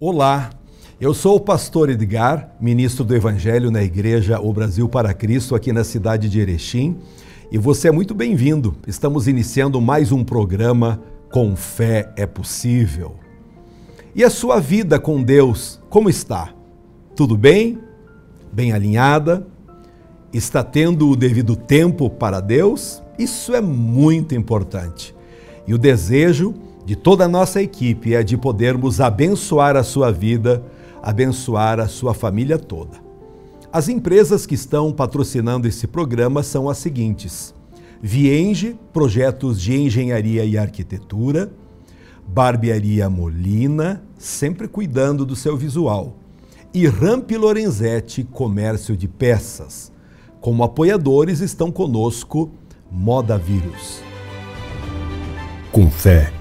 Olá, eu sou o pastor Edgar, ministro do Evangelho na Igreja O Brasil para Cristo, aqui na cidade de Erechim, e você é muito bem-vindo. Estamos iniciando mais um programa Com Fé é Possível. E a sua vida com Deus, como está? Tudo bem? Bem alinhada? Está tendo o devido tempo para Deus? Isso é muito importante. E o desejo de toda a nossa equipe é de podermos abençoar a sua vida, abençoar a sua família toda. As empresas que estão patrocinando esse programa são as seguintes: Vienge, projetos de engenharia e arquitetura; Barbearia Molina, sempre cuidando do seu visual; e Ramp Lorenzetti, comércio de peças. Como apoiadores estão conosco Moda Vírus. Com fé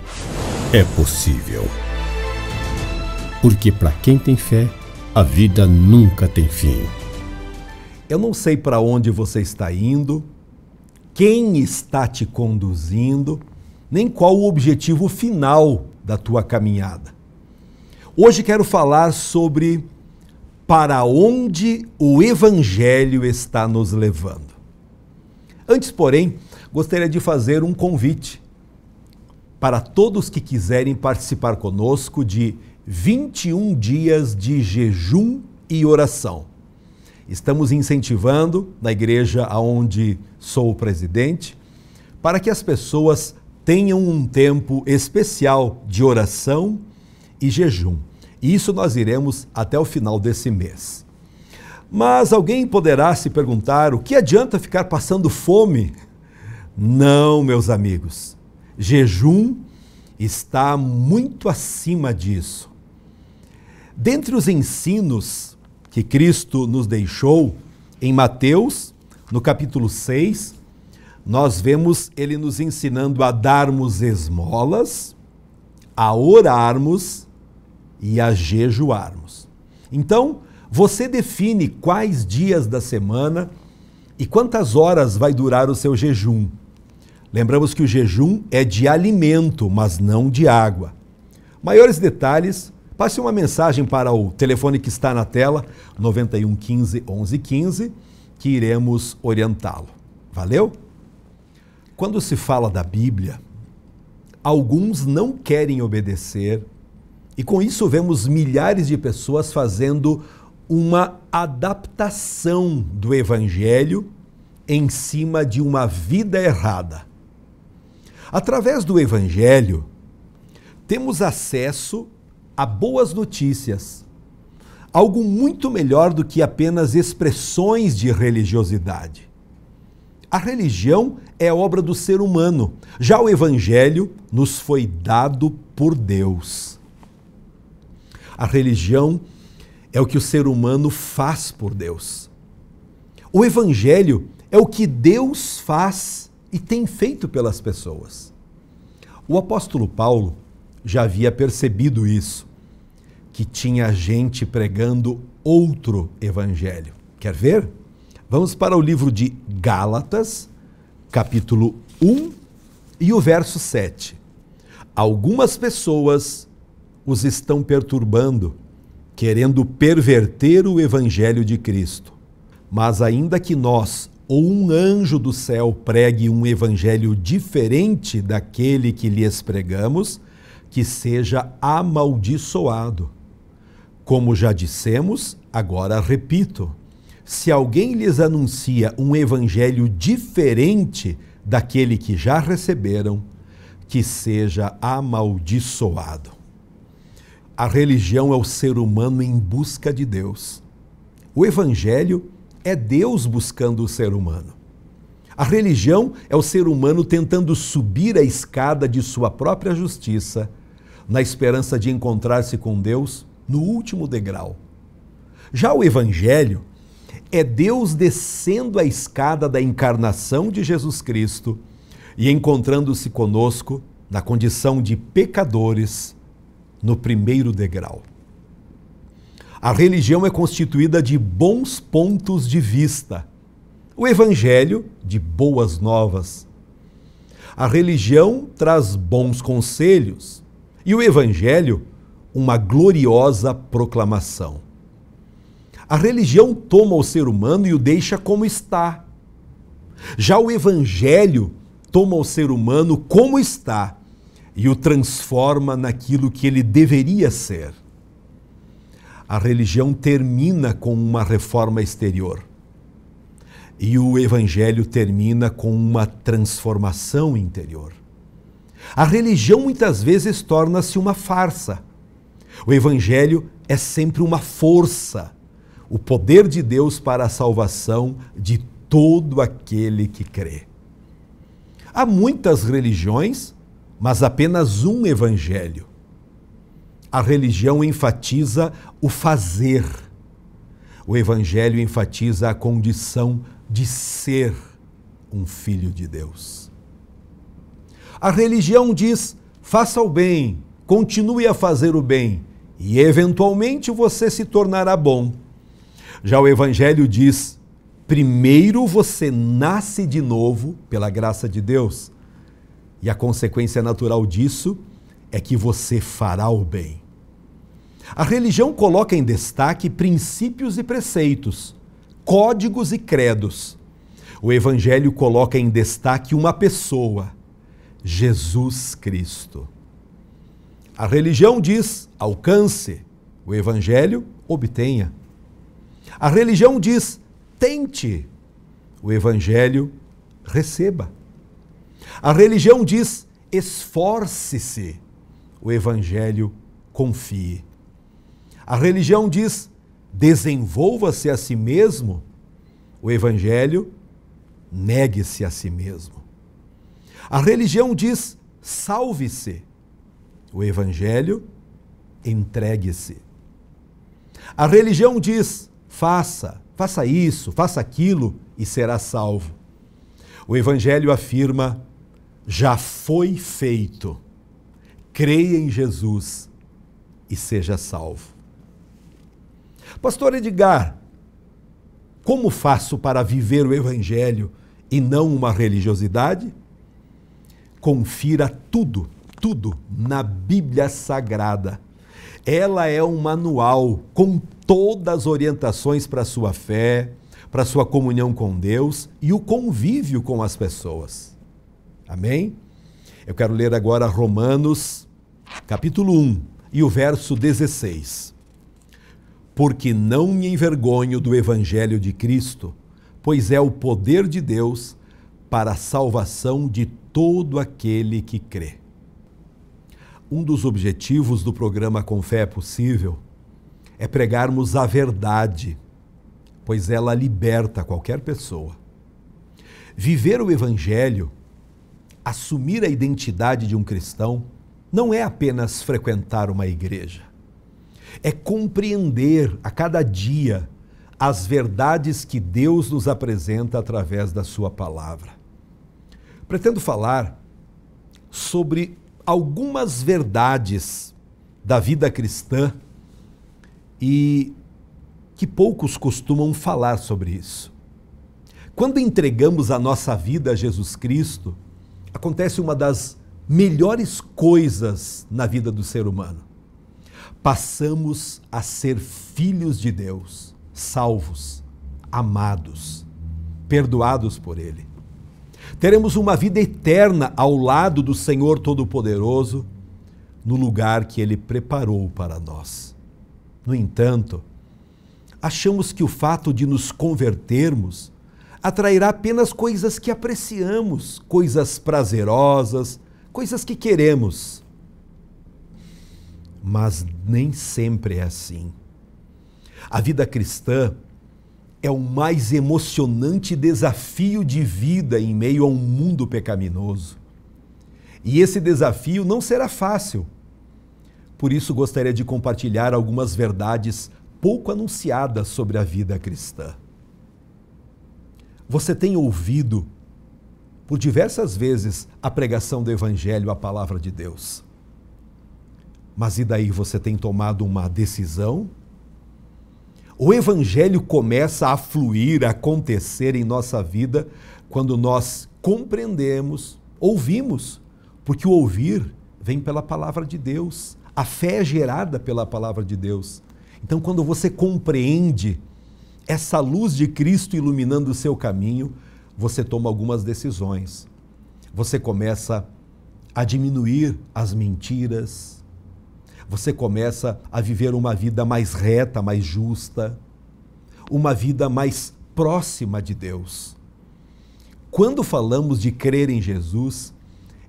é possível. Porque para quem tem fé, a vida nunca tem fim. Eu não sei para onde você está indo, quem está te conduzindo, nem qual o objetivo final da tua caminhada. Hoje quero falar sobre para onde o Evangelho está nos levando. Antes, porém, gostaria de fazer um convite para todos que quiserem participar conosco de 21 dias de jejum e oração. Estamos incentivando na igreja onde sou o presidente para que as pessoas tenham um tempo especial de oração e jejum. E isso nós iremos até o final desse mês. Mas alguém poderá se perguntar: o que adianta ficar passando fome? Não, meus amigos. Jejum está muito acima disso. Dentre os ensinos que Cristo nos deixou, em Mateus, no capítulo 6, nós vemos ele nos ensinando a darmos esmolas, a orarmos e a jejuarmos. Então, você define quais dias da semana e quantas horas vai durar o seu jejum. Lembramos que o jejum é de alimento, mas não de água. Maiores detalhes, passe uma mensagem para o telefone que está na tela, 91 15 11 15, que iremos orientá-lo. Valeu? Quando se fala da Bíblia, alguns não querem obedecer, e com isso vemos milhares de pessoas fazendo uma adaptação do Evangelho em cima de uma vida errada. Através do Evangelho, temos acesso a boas notícias, algo muito melhor do que apenas expressões de religiosidade. A religião é obra do ser humano, já o Evangelho nos foi dado por Deus. A religião é o que o ser humano faz por Deus. O Evangelho é o que Deus faz e tem feito pelas pessoas. O apóstolo Paulo já havia percebido isso, que tinha gente pregando outro evangelho. Quer ver? Vamos para o livro de Gálatas, capítulo 1 e o verso 7. Algumas pessoas os estão perturbando, querendo perverter o evangelho de Cristo. Mas ainda que nós ou um anjo do céu pregue um evangelho diferente daquele que lhes pregamos, que seja amaldiçoado. Como já dissemos, agora repito: se alguém lhes anuncia um evangelho diferente daquele que já receberam, que seja amaldiçoado. A religião é o ser humano em busca de Deus. O evangelho é Deus buscando o ser humano. A religião é o ser humano tentando subir a escada de sua própria justiça, na esperança de encontrar-se com Deus no último degrau. Já o Evangelho é Deus descendo a escada da encarnação de Jesus Cristo e encontrando-se conosco na condição de pecadores no primeiro degrau. A religião é constituída de bons pontos de vista. O Evangelho, de boas novas. A religião traz bons conselhos. E o Evangelho, uma gloriosa proclamação. A religião toma o ser humano e o deixa como está. Já o Evangelho toma o ser humano como está e o transforma naquilo que ele deveria ser. A religião termina com uma reforma exterior e o Evangelho termina com uma transformação interior. A religião muitas vezes torna-se uma farsa. O Evangelho é sempre uma força, o poder de Deus para a salvação de todo aquele que crê. Há muitas religiões, mas apenas um Evangelho. A religião enfatiza o fazer. O Evangelho enfatiza a condição de ser um filho de Deus. A religião diz, faça o bem, continue a fazer o bem, e eventualmente você se tornará bom. Já o Evangelho diz, primeiro você nasce de novo pela graça de Deus, e a consequência natural disso é que você fará o bem. A religião coloca em destaque princípios e preceitos, códigos e credos. O Evangelho coloca em destaque uma pessoa, Jesus Cristo. A religião diz, alcance. O Evangelho, obtenha. A religião diz, tente. O Evangelho, receba. A religião diz, esforce-se. O Evangelho, confie. A religião diz, desenvolva-se a si mesmo. O Evangelho, negue-se a si mesmo. A religião diz, salve-se. O Evangelho, entregue-se. A religião diz, faça isso, faça aquilo e será salvo. O Evangelho afirma, já foi feito. Creia em Jesus e seja salvo. Pastor Edgar, como faço para viver o Evangelho e não uma religiosidade? Confira tudo na Bíblia Sagrada. Ela é um manual com todas as orientações para a sua fé, para a sua comunhão com Deus e o convívio com as pessoas. Amém? Eu quero ler agora Romanos, capítulo 1, e o verso 16. Porque não me envergonho do Evangelho de Cristo, pois é o poder de Deus para a salvação de todo aquele que crê. Um dos objetivos do programa Com Fé é Possível é pregarmos a verdade, pois ela liberta qualquer pessoa. Viver o Evangelho, assumir a identidade de um cristão, não é apenas frequentar uma igreja. É compreender a cada dia as verdades que Deus nos apresenta através da sua palavra. Pretendo falar sobre algumas verdades da vida cristã e que poucos costumam falar sobre isso. Quando entregamos a nossa vida a Jesus Cristo, acontece uma das melhores coisas na vida do ser humano. Passamos a ser filhos de Deus, salvos, amados, perdoados por Ele. Teremos uma vida eterna ao lado do Senhor Todo-Poderoso, no lugar que Ele preparou para nós. No entanto, achamos que o fato de nos convertermos atrairá apenas coisas que apreciamos, coisas prazerosas, coisas que queremos. Mas nem sempre é assim. A vida cristã é o mais emocionante desafio de vida em meio a um mundo pecaminoso. E esse desafio não será fácil. Por isso gostaria de compartilhar algumas verdades pouco anunciadas sobre a vida cristã. Você tem ouvido por diversas vezes a pregação do Evangelho, a palavra de Deus. Mas e daí, você tem tomado uma decisão? O Evangelho começa a fluir, a acontecer em nossa vida quando nós compreendemos, ouvimos, porque o ouvir vem pela palavra de Deus. A fé é gerada pela palavra de Deus. Então, quando você compreende essa luz de Cristo iluminando o seu caminho, você toma algumas decisões. Você começa a diminuir as mentiras. Você começa a viver uma vida mais reta, mais justa, uma vida mais próxima de Deus. Quando falamos de crer em Jesus,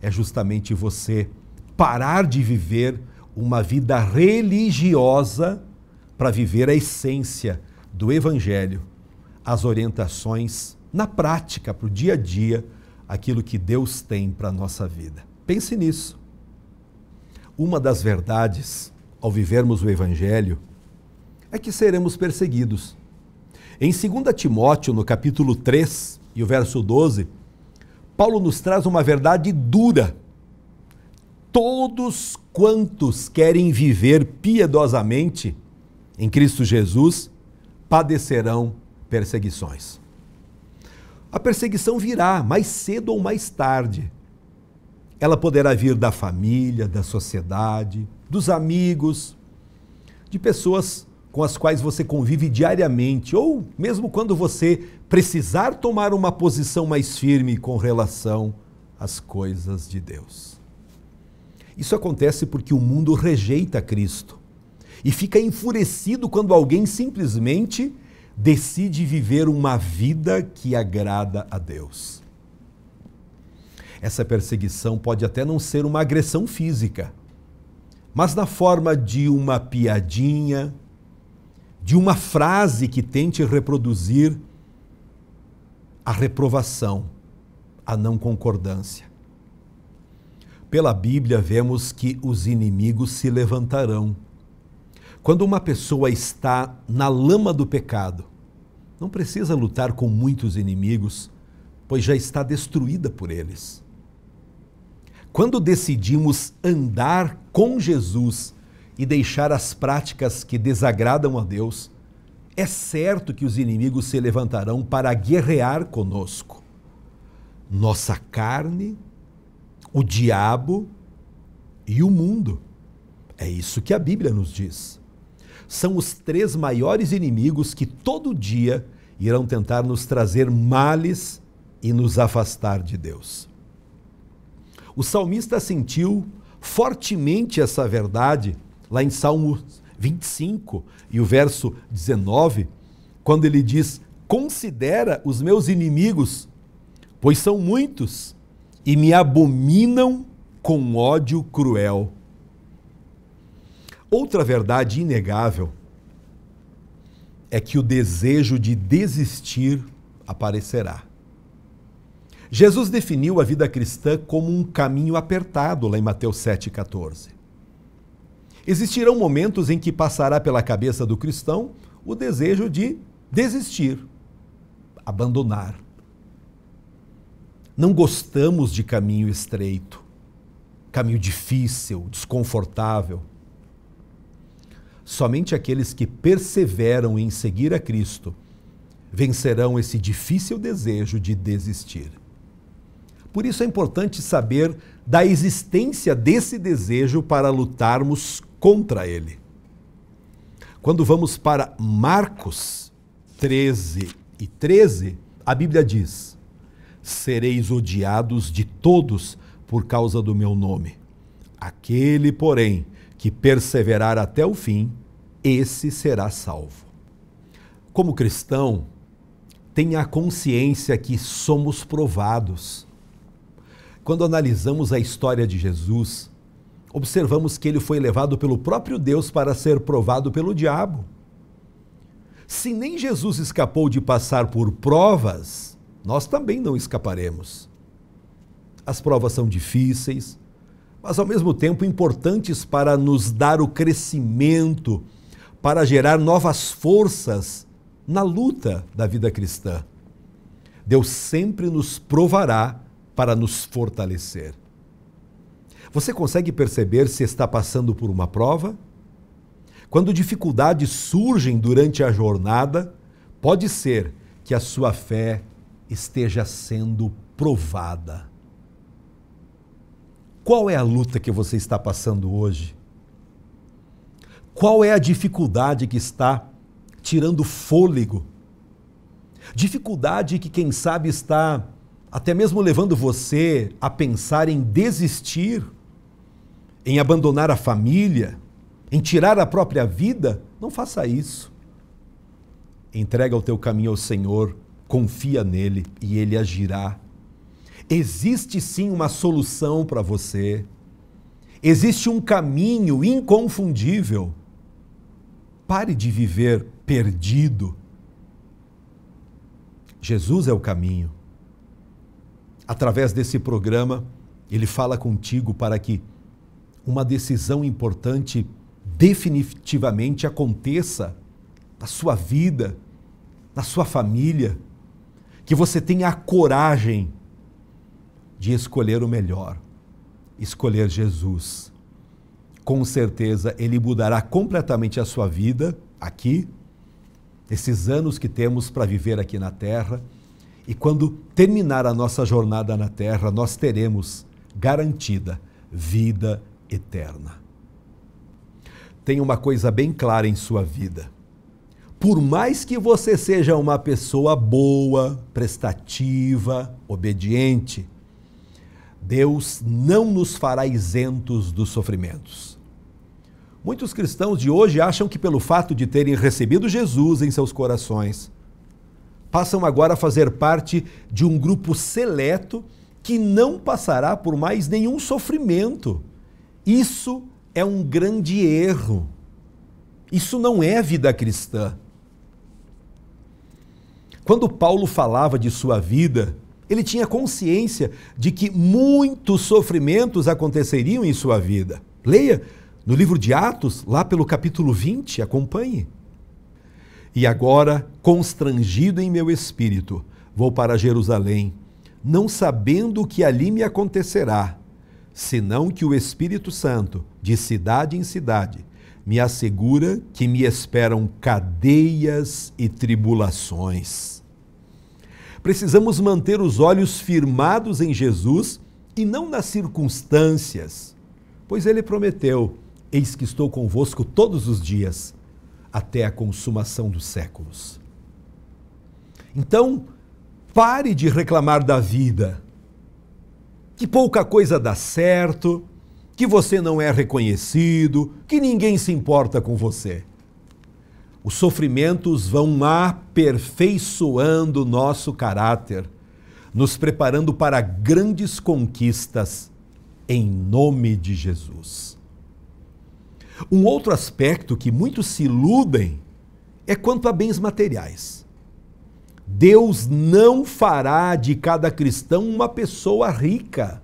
é justamente você parar de viver uma vida religiosa para viver a essência do Evangelho, as orientações na prática, para o dia a dia, aquilo que Deus tem para a nossa vida. Pense nisso. Uma das verdades, ao vivermos o Evangelho, é que seremos perseguidos. Em 2 Timóteo, no capítulo 3 e o verso 12, Paulo nos traz uma verdade dura. Todos quantos querem viver piedosamente em Cristo Jesus, padecerão perseguições. A perseguição virá mais cedo ou mais tarde. Ela poderá vir da família, da sociedade, dos amigos, de pessoas com as quais você convive diariamente, ou mesmo quando você precisar tomar uma posição mais firme com relação às coisas de Deus. Isso acontece porque o mundo rejeita Cristo e fica enfurecido quando alguém simplesmente decide viver uma vida que agrada a Deus. Essa perseguição pode até não ser uma agressão física, mas na forma de uma piadinha, de uma frase que tente reproduzir a reprovação, a não concordância. Pela Bíblia, vemos que os inimigos se levantarão. Quando uma pessoa está na lama do pecado, não precisa lutar com muitos inimigos, pois já está destruída por eles. Quando decidimos andar com Jesus e deixar as práticas que desagradam a Deus, é certo que os inimigos se levantarão para guerrear conosco. Nossa carne, o diabo e o mundo. É isso que a Bíblia nos diz. São os 3 maiores inimigos que todo dia irão tentar nos trazer males e nos afastar de Deus. O salmista sentiu fortemente essa verdade lá em Salmo 25 e o verso 19, quando ele diz: considera os meus inimigos, pois são muitos, e me abominam com ódio cruel. Outra verdade inegável é que o desejo de desistir aparecerá. Jesus definiu a vida cristã como um caminho apertado, lá em Mateus 7,14. Existirão momentos em que passará pela cabeça do cristão o desejo de desistir, abandonar. Não gostamos de caminho estreito, caminho difícil, desconfortável. Somente aqueles que perseveram em seguir a Cristo vencerão esse difícil desejo de desistir. Por isso é importante saber da existência desse desejo para lutarmos contra ele. Quando vamos para Marcos 13:13, a Bíblia diz: sereis odiados de todos por causa do meu nome. Aquele, porém, que perseverar até o fim, esse será salvo. Como cristão, tenha a consciência que somos provados. Quando analisamos a história de Jesus, observamos que ele foi levado pelo próprio Deus para ser provado pelo diabo. Se nem Jesus escapou de passar por provas, nós também não escaparemos. As provas são difíceis, mas ao mesmo tempo importantes para nos dar o crescimento, para gerar novas forças na luta da vida cristã. Deus sempre nos provará para nos fortalecer. Você consegue perceber se está passando por uma prova? Quando dificuldades surgem durante a jornada, pode ser que a sua fé esteja sendo provada. Qual é a luta que você está passando hoje? Qual é a dificuldade que está tirando fôlego? Dificuldade que, quem sabe, está até mesmo levando você a pensar em desistir, em abandonar a família, em tirar a própria vida? Não faça isso. Entrega o teu caminho ao Senhor, confia nele e ele agirá. Existe sim uma solução para você. Existe um caminho inconfundível. Pare de viver perdido. Jesus é o caminho. Através desse programa, ele fala contigo para que uma decisão importante definitivamente aconteça na sua vida, na sua família, que você tenha a coragem de escolher o melhor, escolher Jesus. Com certeza, ele mudará completamente a sua vida aqui, esses anos que temos para viver aqui na Terra, e quando terminar a nossa jornada na Terra, nós teremos garantida vida eterna. Tenha uma coisa bem clara em sua vida. Por mais que você seja uma pessoa boa, prestativa, obediente, Deus não nos fará isentos dos sofrimentos. Muitos cristãos de hoje acham que pelo fato de terem recebido Jesus em seus corações, passam agora a fazer parte de um grupo seleto que não passará por mais nenhum sofrimento. Isso é um grande erro. Isso não é vida cristã. Quando Paulo falava de sua vida, ele tinha consciência de que muitos sofrimentos aconteceriam em sua vida. Leia no livro de Atos, lá pelo capítulo 20, acompanhe. E agora, constrangido em meu espírito, vou para Jerusalém, não sabendo o que ali me acontecerá, senão que o Espírito Santo, de cidade em cidade, me assegura que me esperam cadeias e tribulações. Precisamos manter os olhos firmados em Jesus e não nas circunstâncias, pois ele prometeu: eis que estou convosco todos os dias, até a consumação dos séculos. Então, pare de reclamar da vida, que pouca coisa dá certo, que você não é reconhecido, que ninguém se importa com você. Os sofrimentos vão aperfeiçoando o nosso caráter, nos preparando para grandes conquistas, em nome de Jesus. Um outro aspecto que muitos se iludem é quanto a bens materiais. Deus não fará de cada cristão uma pessoa rica.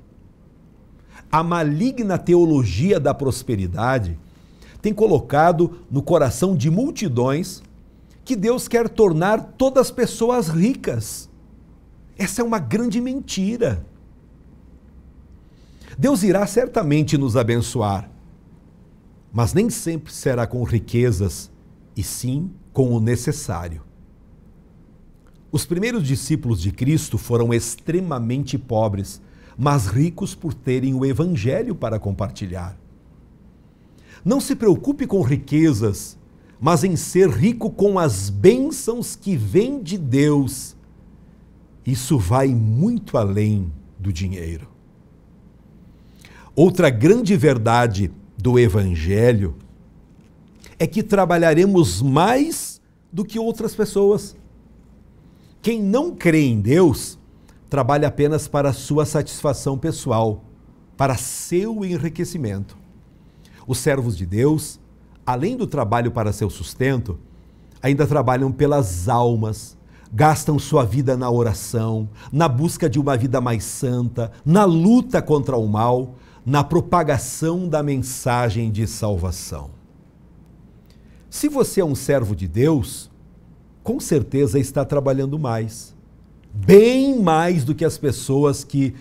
A maligna teologia da prosperidade tem colocado no coração de multidões que Deus quer tornar todas as pessoas ricas. Essa é uma grande mentira. Deus irá certamente nos abençoar, mas nem sempre será com riquezas, e sim com o necessário. Os primeiros discípulos de Cristo foram extremamente pobres, mas ricos por terem o Evangelho para compartilhar. Não se preocupe com riquezas, mas em ser rico com as bênçãos que vêm de Deus. Isso vai muito além do dinheiro. Outra grande verdade do Evangelho é que trabalharemos mais do que outras pessoas. Quem não crê em Deus trabalha apenas para sua satisfação pessoal, para seu enriquecimento. Os servos de Deus, além do trabalho para seu sustento, ainda trabalham pelas almas, gastam sua vida na oração, na busca de uma vida mais santa, na luta contra o mal, na propagação da mensagem de salvação. Se você é um servo de Deus, com certeza está trabalhando mais, bem mais do que as pessoas que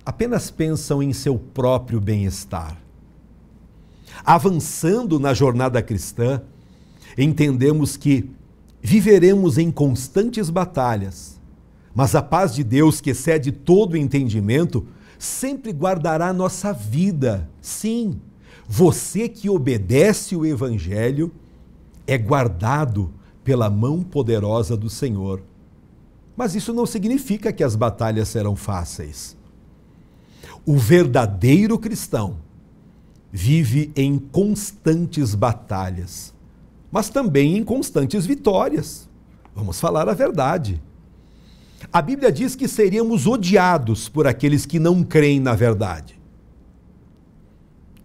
apenas pensam em seu próprio bem-estar. Avançando na jornada cristã, entendemos que viveremos em constantes batalhas, mas a paz de Deus, que excede todo o entendimento, sempre guardará nossa vida, sim, Você que obedece o Evangelho é guardado pela mão poderosa do Senhor. Mas isso não significa que as batalhas serão fáceis. O verdadeiro cristão vive em constantes batalhas, mas também em constantes vitórias. Vamos falar a verdade. A Bíblia diz que seríamos odiados por aqueles que não creem na verdade.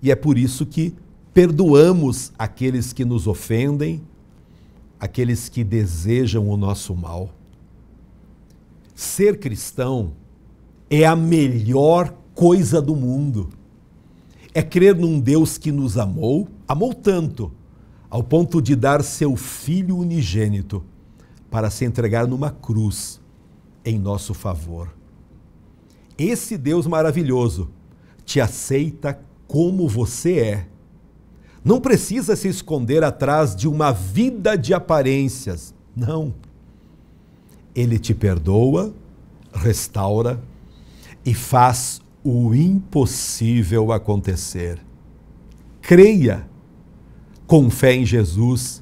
E é por isso que perdoamos aqueles que nos ofendem, aqueles que desejam o nosso mal. Ser cristão é a melhor coisa do mundo. É crer num Deus que nos amou tanto, ao ponto de dar seu Filho unigênito para se entregar numa cruz em nosso favor. Esse Deus maravilhoso te aceita como você é. Não precisa se esconder atrás de uma vida de aparências. Não. Ele te perdoa, restaura e faz o impossível acontecer. Creia. Com fé em Jesus,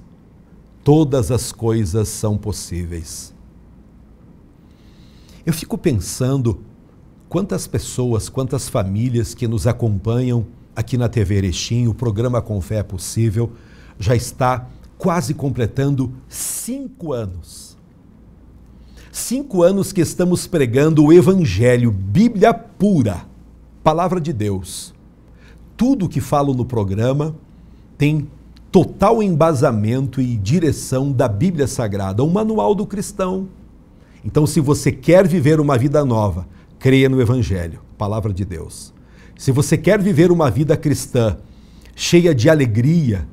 todas as coisas são possíveis. Eu fico pensando quantas pessoas, quantas famílias que nos acompanham aqui na TV Erechim, o programa Com Fé é Possível, já está quase completando 5 anos. 5 anos que estamos pregando o Evangelho, Bíblia pura, Palavra de Deus. Tudo que falo no programa tem total embasamento e direção da Bíblia Sagrada, um manual do cristão. Então, se você quer viver uma vida nova, creia no Evangelho, Palavra de Deus. Se você quer viver uma vida cristã cheia de alegria,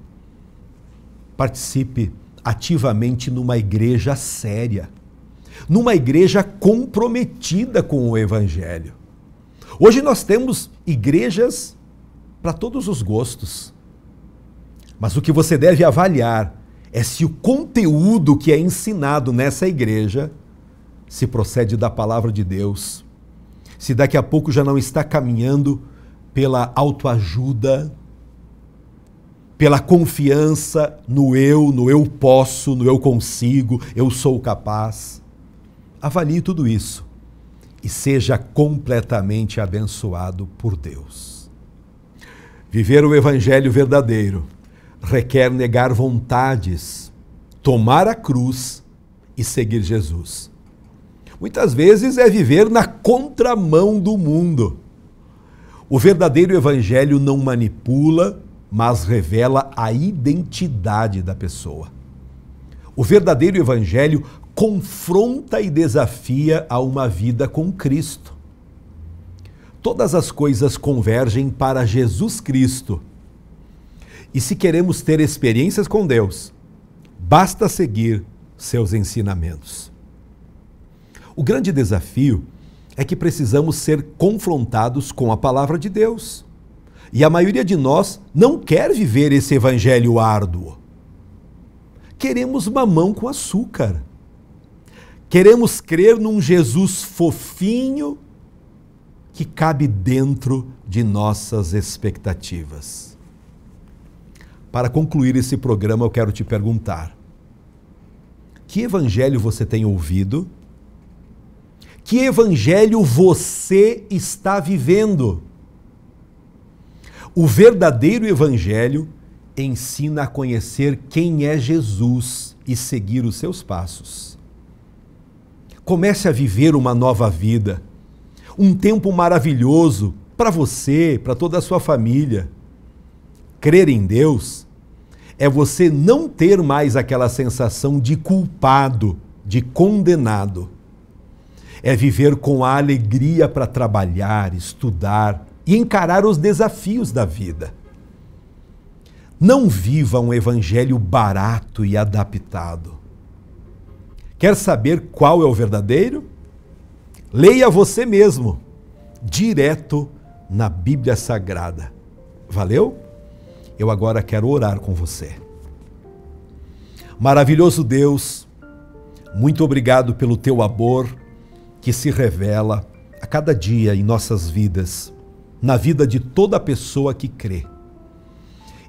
participe ativamente numa igreja séria, numa igreja comprometida com o Evangelho. Hoje nós temos igrejas para todos os gostos. Mas o que você deve avaliar é se o conteúdo que é ensinado nessa igreja se procede da palavra de Deus, se daqui a pouco já não está caminhando pela autoajuda, pela confiança no eu posso, no eu consigo, eu sou capaz. Avalie tudo isso e seja completamente abençoado por Deus. Viver o Evangelho verdadeiro requer negar vontades, tomar a cruz e seguir Jesus. Muitas vezes é viver na contramão do mundo. O verdadeiro Evangelho não manipula, mas revela a identidade da pessoa. O verdadeiro Evangelho confronta e desafia a uma vida com Cristo. Todas as coisas convergem para Jesus Cristo. E se queremos ter experiências com Deus, basta seguir seus ensinamentos. O grande desafio é que precisamos ser confrontados com a palavra de Deus. E a maioria de nós não quer viver esse evangelho árduo. Queremos mamão com açúcar. Queremos crer num Jesus fofinho que cabe dentro de nossas expectativas. Para concluir esse programa, eu quero te perguntar: que evangelho você tem ouvido? Que evangelho você está vivendo? O verdadeiro evangelho ensina a conhecer quem é Jesus e seguir os seus passos. Comece a viver uma nova vida, um tempo maravilhoso para você, para toda a sua família. Crer em Deus é você não ter mais aquela sensação de culpado, de condenado. É viver com a alegria para trabalhar, estudar e encarar os desafios da vida. Não viva um evangelho barato e adaptado. Quer saber qual é o verdadeiro? Leia você mesmo, direto na Bíblia Sagrada. Valeu? Eu agora quero orar com você. Maravilhoso Deus, muito obrigado pelo teu amor que se revela a cada dia em nossas vidas, na vida de toda pessoa que crê.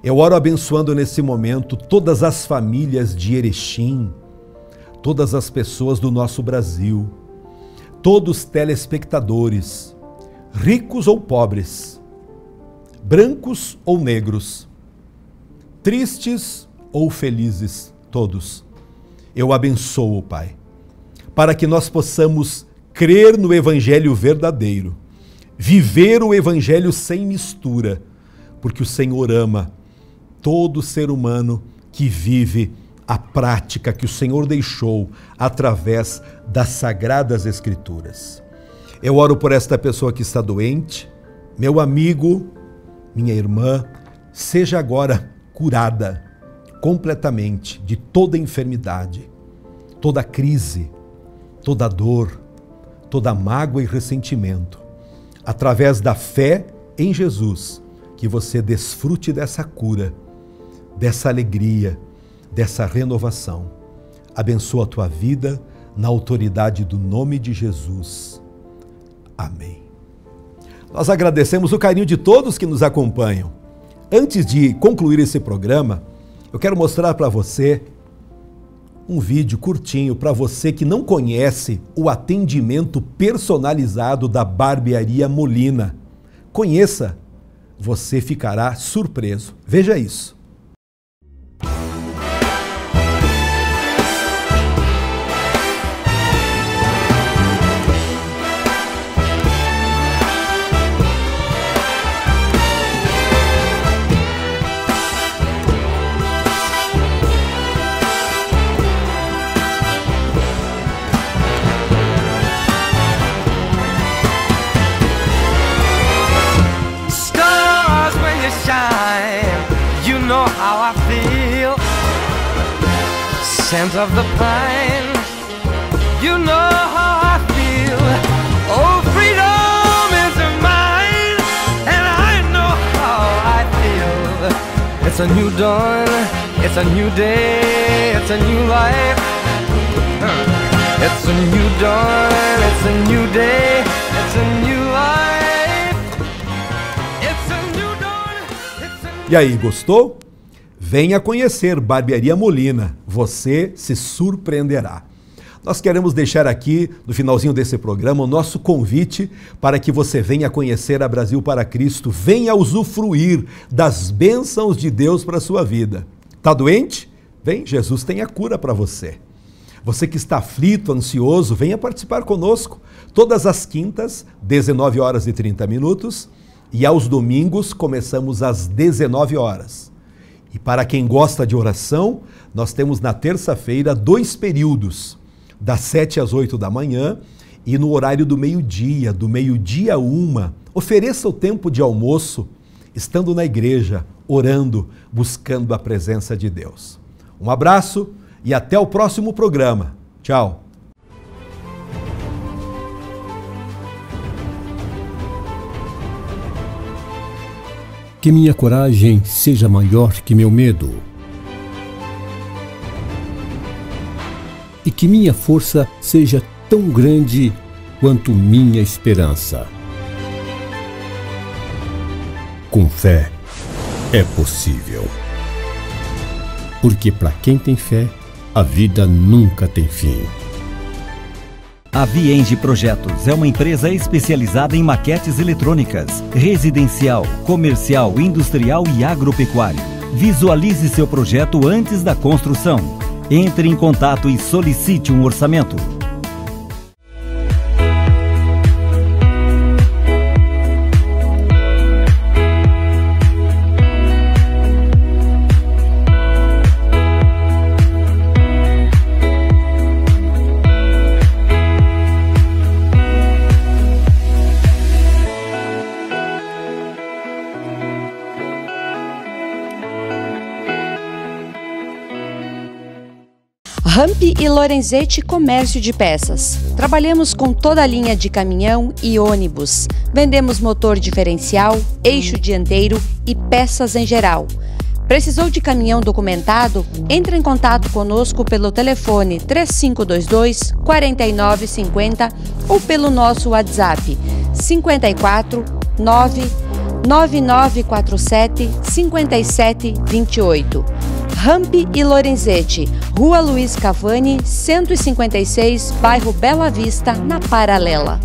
Eu oro abençoando nesse momento todas as famílias de Erechim, todas as pessoas do nosso Brasil, todos os telespectadores, ricos ou pobres, brancos ou negros, tristes ou felizes, todos. Eu abençoo, Pai, para que nós possamos crer no Evangelho verdadeiro, viver o Evangelho sem mistura, porque o Senhor ama todo ser humano que vive a prática que o Senhor deixou através das Sagradas Escrituras. Eu oro por esta pessoa que está doente, meu amigo, minha irmã, seja agora curada completamente de toda enfermidade, toda crise, toda dor, toda mágoa e ressentimento. Através da fé em Jesus, que você desfrute dessa cura, dessa alegria, dessa renovação. Abençoa a tua vida na autoridade do nome de Jesus. Amém. Nós agradecemos o carinho de todos que nos acompanham. Antes de concluir esse programa, eu quero mostrar para você um vídeo curtinho para você que não conhece o atendimento personalizado da Barbearia Molina. Conheça, você ficará surpreso. Veja isso. Scent of the pine, you know how I feel. Oh, freedom is mine, and I know how I feel. It's a new dawn, it's a new day, it's a new life. It's a new dawn, it's a new day, it's a new life. It's a new dawn, it's a new... E aí, gostou? Venha conhecer Barbearia Molina, você se surpreenderá. Nós queremos deixar aqui, no finalzinho desse programa, o nosso convite para que você venha conhecer a Brasil para Cristo, venha usufruir das bênçãos de Deus para a sua vida. Está doente? Vem, Jesus tem a cura para você. Você que está aflito, ansioso, venha participar conosco. Todas as quintas, 19 horas e 30 minutos, e aos domingos começamos às 19 horas. E para quem gosta de oração, nós temos na terça-feira 2 períodos, das 7 às 8 da manhã e no horário do meio-dia, a 1. Ofereça o tempo de almoço, estando na igreja, orando, buscando a presença de Deus. Um abraço e até o próximo programa. Tchau. Que minha coragem seja maior que meu medo. E que minha força seja tão grande quanto minha esperança. Com fé é possível. Porque para quem tem fé, a vida nunca tem fim. A Vienge Projetos é uma empresa especializada em maquetes eletrônicas, residencial, comercial, industrial e agropecuário. Visualize seu projeto antes da construção. Entre em contato e solicite um orçamento. Rampi e Lorenzetti Comércio de Peças. Trabalhamos com toda a linha de caminhão e ônibus. Vendemos motor diferencial, eixo dianteiro e peças em geral. Precisou de caminhão documentado? Entre em contato conosco pelo telefone 3522-4950 ou pelo nosso WhatsApp 54 9 9947 5728. Ramp e Lorenzetti, Rua Luiz Cavani, 156, bairro Bela Vista, na Paralela.